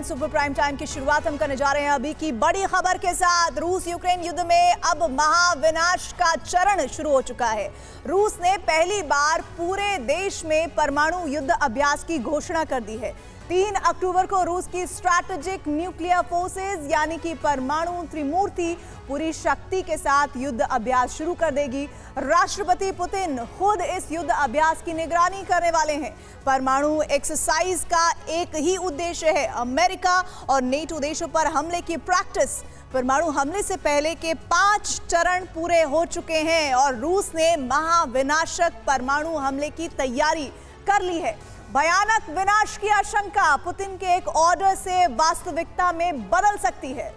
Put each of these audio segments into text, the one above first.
Super prime time की शुरुआत हम करने जा रहे हैं अभी की बड़ी खबर के साथ। रूस यूक्रेन युद्ध में अब महाविनाश का चरण शुरू हो चुका है। रूस ने पहली बार पूरे देश में परमाणु युद्ध अभ्यास की घोषणा कर दी है। 3 अक्टूबर को रूस की स्ट्रैटेजिक न्यूक्लियर फोर्सेस यानी कि परमाणु त्रिमूर्ति पूरी शक्ति के साथ युद्ध अभ्यास शुरू कर देगी। राष्ट्रपति पुतिन खुद इस युद्ध अभ्यास की निगरानी करने वाले हैं। परमाणु एक्सरसाइज का एक ही उद्देश्य है, अमेरिका और नेटो देशों पर हमले की प्रैक्टिस। परमाणु हमले से पहले के 5 चरण पूरे हो चुके हैं और रूस ने महाविनाशक परमाणु हमले की तैयारी कर ली है। भयानक विनाश की आशंका पुतिन के एक ऑर्डर से वास्तविकता में बदल सकती है।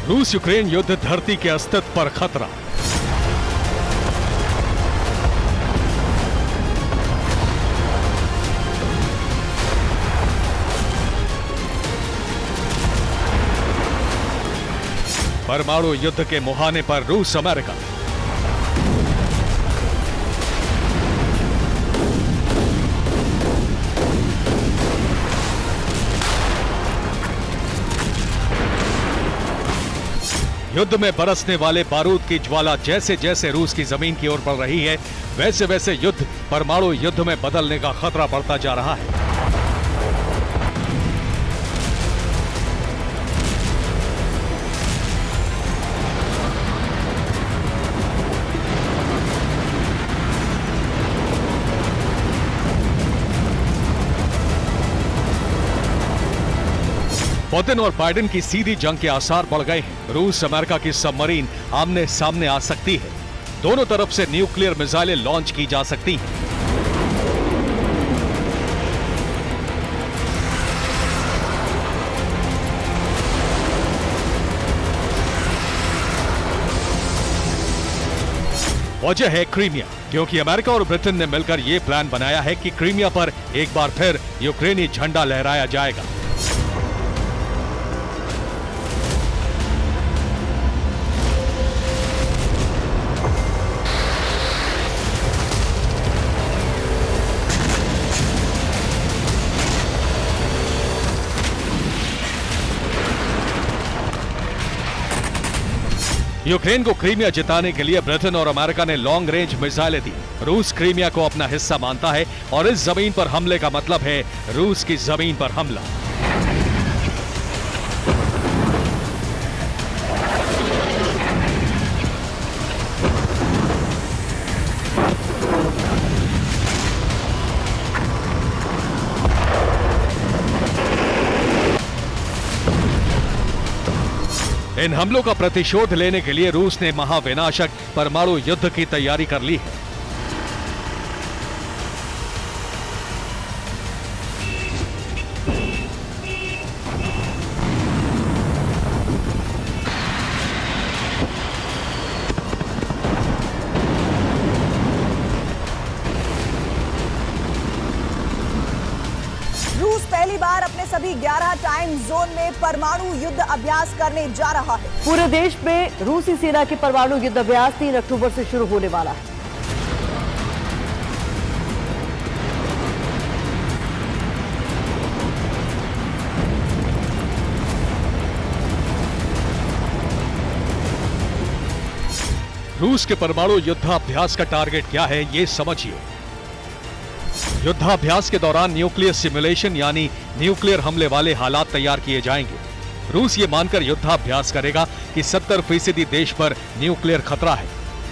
रूस यूक्रेन युद्ध धरती के अस्तित्व पर खतरा। परमाणु युद्ध के मुहाने पर रूस अमेरिका। युद्ध में बरसने वाले बारूद की ज्वाला जैसे जैसे रूस की जमीन की ओर बढ़ रही है, वैसे वैसे युद्ध परमाणु युद्ध में बदलने का खतरा बढ़ता जा रहा है। पुतिन और बाइडेन की सीधी जंग के आसार बढ़ गए हैं। रूस अमेरिका की सबमरीन आमने सामने आ सकती है। दोनों तरफ से न्यूक्लियर मिसाइलें लॉन्च की जा सकती हैं। वजह है क्रीमिया, क्योंकि अमेरिका और ब्रिटेन ने मिलकर यह प्लान बनाया है कि क्रीमिया पर एक बार फिर यूक्रेनी झंडा लहराया जाएगा। यूक्रेन को क्रीमिया जिताने के लिए ब्रिटेन और अमेरिका ने लॉन्ग रेंज मिसाइलें दी। रूस क्रीमिया को अपना हिस्सा मानता है और इस जमीन पर हमले का मतलब है रूस की जमीन पर हमला। इन हमलों का प्रतिशोध लेने के लिए रूस ने महाविनाशक परमाणु युद्ध की तैयारी कर ली है। रूस पहली बार अपने सभी 11 टाइम जोन में परमाणु युद्ध अभ्यास करने जा रहा है। पूरे देश में रूसी सेना के परमाणु युद्ध अभ्यास 3 अक्टूबर से शुरू होने वाला है। रूस के परमाणु युद्धाभ्यास का टारगेट क्या है, ये समझिए। युद्धाभ्यास के दौरान न्यूक्लियर सिमुलेशन यानी न्यूक्लियर हमले वाले हालात तैयार किए जाएंगे। रूस ये मानकर युद्धाभ्यास करेगा कि 70% देश पर न्यूक्लियर खतरा है।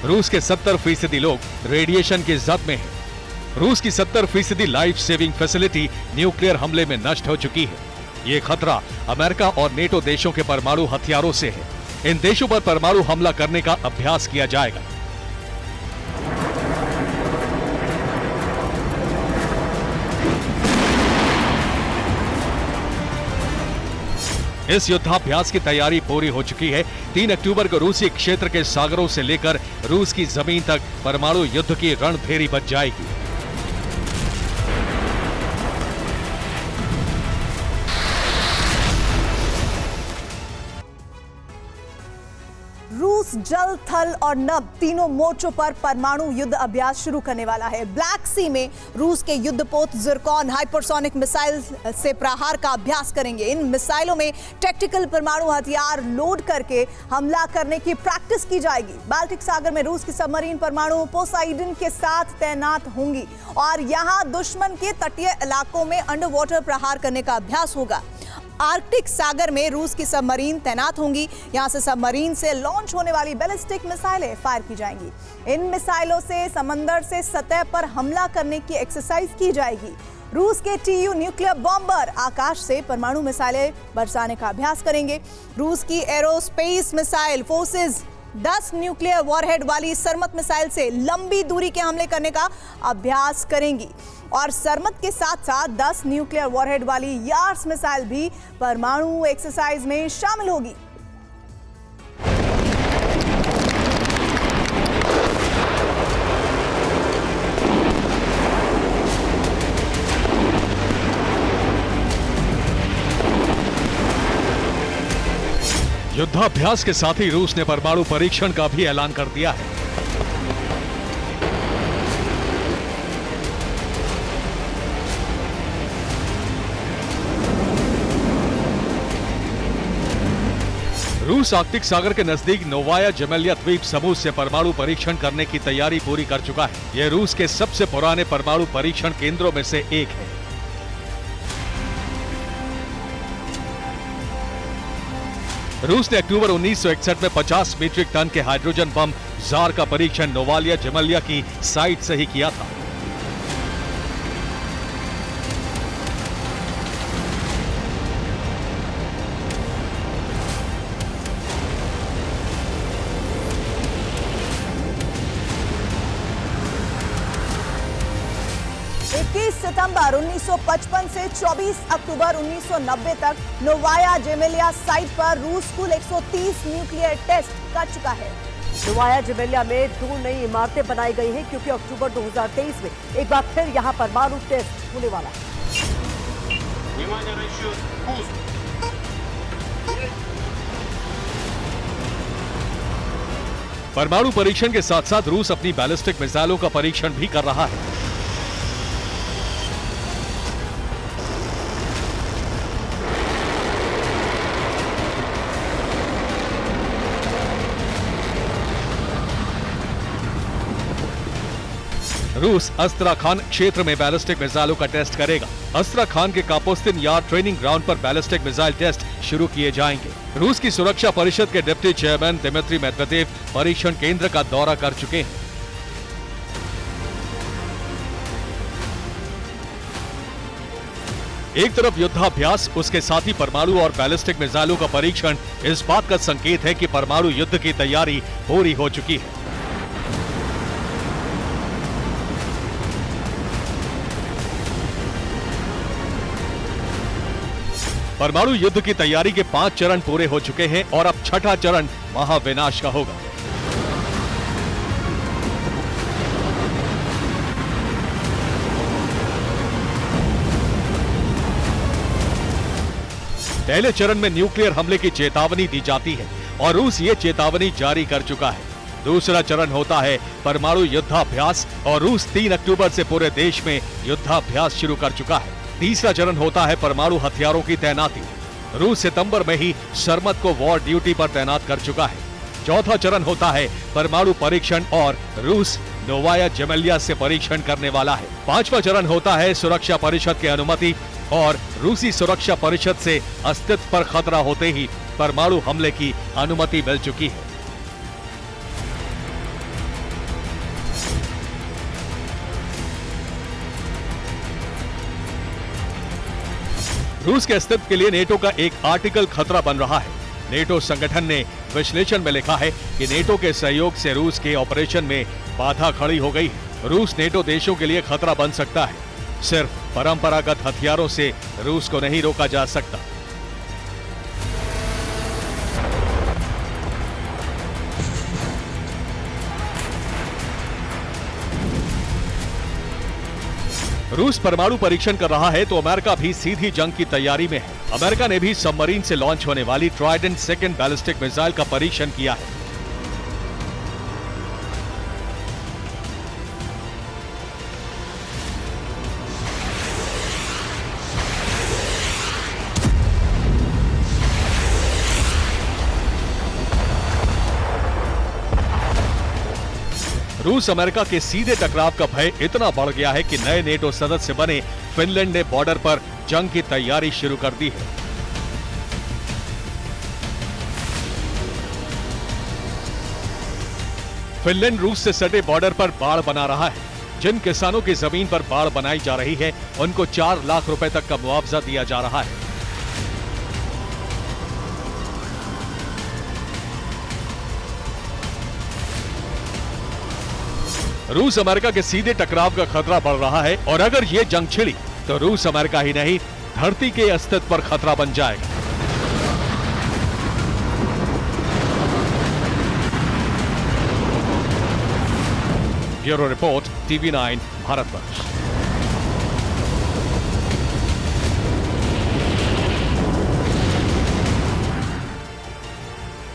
रूस के 70% लोग रेडिएशन के जद में हैं। रूस की 70% लाइफ सेविंग फैसिलिटी न्यूक्लियर हमले में नष्ट हो चुकी है। ये खतरा अमेरिका और नेटो देशों के परमाणु हथियारों से है। इन देशों पर परमाणु हमला करने का अभ्यास किया जाएगा। इस युद्धाभ्यास की तैयारी पूरी हो चुकी है। 3 अक्टूबर को रूसी क्षेत्र के सागरों से लेकर रूस की जमीन तक परमाणु युद्ध की रणभेरी बच जाएगी। रूस जल, थल और नभ तीनों मोर्चों पर परमाणु युद्ध अभ्यास शुरू करने वाला है। ब्लैक सी में रूस के युद्धपोत ज़िरकॉन हाइपरसोनिक मिसाइल से प्रहार का अभ्यास करेंगे। इन मिसाइलों में टैक्टिकल परमाणु हथियार लोड करके हमला करने की प्रैक्टिस की जाएगी। बाल्टिक सागर में रूस की सबमरीन परमाणु पोसाइडन के साथ तैनात होंगी और यहां दुश्मन के तटीय इलाकों में अंडर वाटर प्रहार करने का अभ्यास होगा। आर्कटिक सागर में रूस की सबमरीन तैनात होंगी। यहां से सबमरीन से लॉन्च होने वाली बैलिस्टिक मिसाइलें फायर की जाएंगी। इन मिसाइलों से समंदर से सतह पर हमला करने की एक्सरसाइज की जाएगी। रूस के TU न्यूक्लियर बॉम्बर आकाश से परमाणु मिसाइलें बरसाने का अभ्यास करेंगे। रूस की aerospace missile forces 10 nuclear warhead वाली सरमत मिसाइल से लंबी दूरी के हमले करने का अभ्यास करेंगी और सरमत के साथ साथ 10 न्यूक्लियर वॉरहेड वाली यार्स मिसाइल भी परमाणु एक्सरसाइज में शामिल होगी। युद्धाभ्यास के साथ ही रूस ने परमाणु परीक्षण का भी ऐलान कर दिया है। रूस आर्कटिक सागर के नजदीक नोवाया जेमेलिया द्वीप समूह से परमाणु परीक्षण करने की तैयारी पूरी कर चुका है। यह रूस के सबसे पुराने परमाणु परीक्षण केंद्रों में से एक है। रूस ने अक्टूबर 1961 में 50 मीट्रिक टन के हाइड्रोजन बम जार का परीक्षण नोवालिया जेमेलिया की साइट से ही किया था। सितंबर 1955 से 24 अक्टूबर 1990 तक नोवाया जेमेलिया साइट पर रूस कुल 130 न्यूक्लियर टेस्ट कर चुका है। नोवाया जेमेलिया में 2 नई इमारतें बनाई गई हैं क्योंकि अक्टूबर 2023 में एक बार फिर यहां परमाणु टेस्ट होने वाला है। परमाणु परीक्षण के साथ साथ रूस अपनी बैलिस्टिक मिसाइलों का परीक्षण भी कर रहा है। रूस अस्त्राखान क्षेत्र में बैलिस्टिक मिसाइलों का टेस्ट करेगा। अस्त्राखान के कापोस्तिन यार ट्रेनिंग ग्राउंड पर बैलिस्टिक मिसाइल टेस्ट शुरू किए जाएंगे। रूस की सुरक्षा परिषद के डिप्टी चेयरमैन दिमित्री मेदवेदेव परीक्षण केंद्र का दौरा कर चुके हैं। एक तरफ युद्धाभ्यास, उसके साथ ही परमाणु और बैलिस्टिक मिसाइलों का परीक्षण इस बात का संकेत है कि परमाणु युद्ध की तैयारी पूरी हो चुकी है। परमाणु युद्ध की तैयारी के 5 चरण पूरे हो चुके हैं और अब छठा चरण महाविनाश का होगा। पहले चरण में न्यूक्लियर हमले की चेतावनी दी जाती है और रूस ये चेतावनी जारी कर चुका है। दूसरा चरण होता है परमाणु युद्धाभ्यास और रूस 3 अक्टूबर से पूरे देश में युद्धाभ्यास शुरू कर चुका है। तीसरा चरण होता है परमाणु हथियारों की तैनाती। रूस सितंबर में ही सरमत को वॉर ड्यूटी पर तैनात कर चुका है। चौथा चरण होता है परमाणु परीक्षण और रूस नोवाया जेमेलिया से परीक्षण करने वाला है। पांचवा चरण होता है सुरक्षा परिषद की अनुमति और रूसी सुरक्षा परिषद से अस्तित्व पर खतरा होते ही परमाणु हमले की अनुमति मिल चुकी है। रूस के अस्तित्व के लिए नेटो का एक आर्टिकल खतरा बन रहा है। नेटो संगठन ने विश्लेषण में लिखा है कि नेटो के सहयोग से रूस के ऑपरेशन में बाधा खड़ी हो गई है। रूस नेटो देशों के लिए खतरा बन सकता है। सिर्फ परंपरागत हथियारों से रूस को नहीं रोका जा सकता। रूस परमाणु परीक्षण कर रहा है तो अमेरिका भी सीधी जंग की तैयारी में है। अमेरिका ने भी सबमरीन से लॉन्च होने वाली ट्राइडेंट सेकंड बैलिस्टिक मिसाइल का परीक्षण किया है। रूस अमेरिका के सीधे टकराव का भय इतना बढ़ गया है कि नए नेटो सदस्य बने फिनलैंड ने बॉर्डर पर जंग की तैयारी शुरू कर दी है। फिनलैंड रूस से सटे बॉर्डर पर बाड़ बना रहा है। जिन किसानों की जमीन पर बाड़ बनाई जा रही है उनको 4 लाख रुपए तक का मुआवजा दिया जा रहा है। रूस अमेरिका के सीधे टकराव का खतरा बढ़ रहा है और अगर ये जंग छिड़ी तो रूस अमेरिका ही नहीं धरती के अस्तित्व पर खतरा बन जाएगा। Bureau report, TV9 Bharatvarsh.